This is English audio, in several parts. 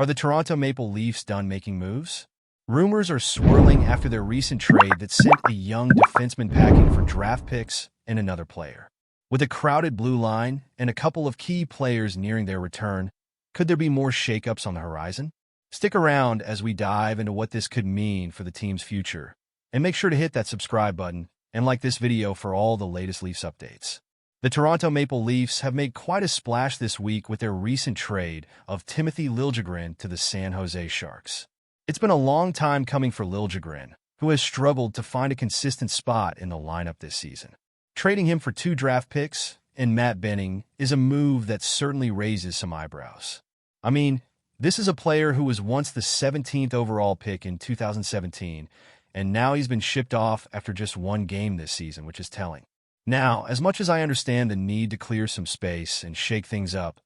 Are the Toronto Maple Leafs done making moves? Rumors are swirling after their recent trade that sent a young defenseman packing for draft picks and another player. With a crowded blue line and a couple of key players nearing their return, could there be more shakeups on the horizon? Stick around as we dive into what this could mean for the team's future. And make sure to hit that subscribe button and like this video for all the latest Leafs updates. The Toronto Maple Leafs have made quite a splash this week with their recent trade of Timothy Liljegren to the San Jose Sharks. It's been a long time coming for Liljegren, who has struggled to find a consistent spot in the lineup this season. Trading him for 2 draft picks and Matt Benning is a move that certainly raises some eyebrows. I mean, this is a player who was once the 17th overall pick in 2017, and now he's been shipped off after just 1 game this season, which is telling. Now, as much as I understand the need to clear some space and shake things up,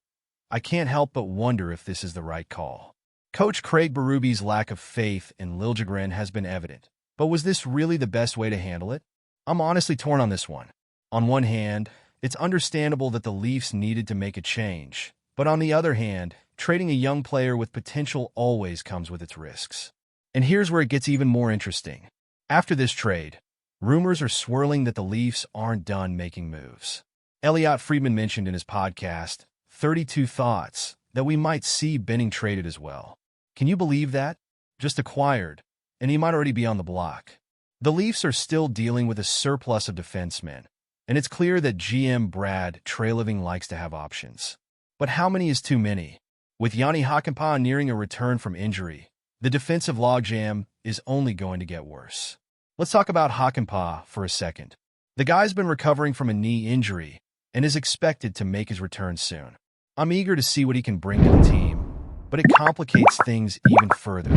I can't help but wonder if this is the right call. Coach Craig Berube's lack of faith in Liljegren has been evident, but was this really the best way to handle it? I'm honestly torn on this one. On one hand, it's understandable that the Leafs needed to make a change, but on the other hand, trading a young player with potential always comes with its risks. And here's where it gets even more interesting. After this trade, rumors are swirling that the Leafs aren't done making moves. Elliotte Friedman mentioned in his podcast, 32 Thoughts, that we might see Benning traded as well. Can you believe that? Just acquired, and he might already be on the block. The Leafs are still dealing with a surplus of defensemen, and it's clear that GM Brad Treliving likes to have options. But how many is too many? With Jani Hakanpää nearing a return from injury, the defensive logjam is only going to get worse. Let's talk about Hakanpää for a second. The guy's been recovering from a knee injury and is expected to make his return soon. I'm eager to see what he can bring to the team, but it complicates things even further.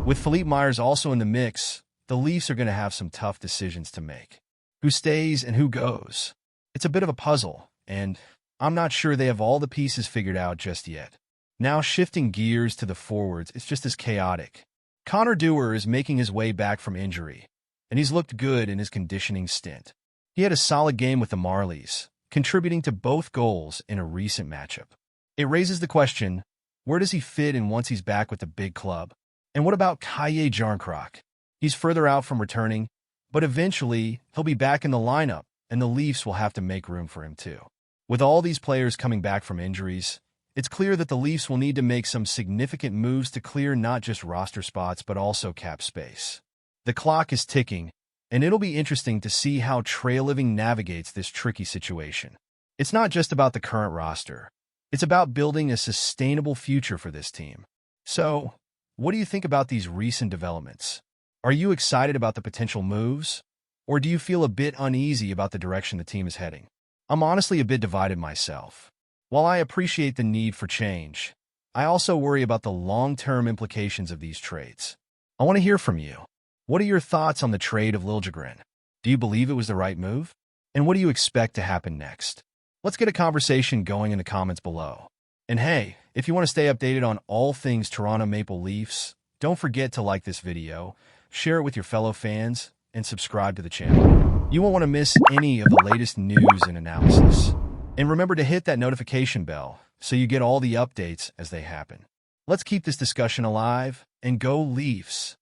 With Philippe Myers also in the mix, the Leafs are going to have some tough decisions to make. Who stays and who goes? It's a bit of a puzzle, and I'm not sure they have all the pieces figured out just yet. Now shifting gears to the forwards, it's just as chaotic. Connor Dewar is making his way back from injury, and he's looked good in his conditioning stint. He had a solid game with the Marlies, contributing to both goals in a recent matchup. It raises the question, where does he fit in once he's back with the big club? And what about Kalle Jarnkrok? He's further out from returning, but eventually he'll be back in the lineup, and the Leafs will have to make room for him too. With all these players coming back from injuries, it's clear that the Leafs will need to make some significant moves to clear not just roster spots but also cap space. The clock is ticking, and it'll be interesting to see how Treliving navigates this tricky situation. It's not just about the current roster. It's about building a sustainable future for this team. So, what do you think about these recent developments? Are you excited about the potential moves? Or do you feel a bit uneasy about the direction the team is heading? I'm honestly a bit divided myself. While I appreciate the need for change, I also worry about the long-term implications of these trades. I want to hear from you. What are your thoughts on the trade of Liljegren? Do you believe it was the right move? And what do you expect to happen next? Let's get a conversation going in the comments below. And hey, if you want to stay updated on all things Toronto Maple Leafs, don't forget to like this video, share it with your fellow fans, and subscribe to the channel. You won't want to miss any of the latest news and analysis. And remember to hit that notification bell so you get all the updates as they happen. Let's keep this discussion alive, and go Leafs!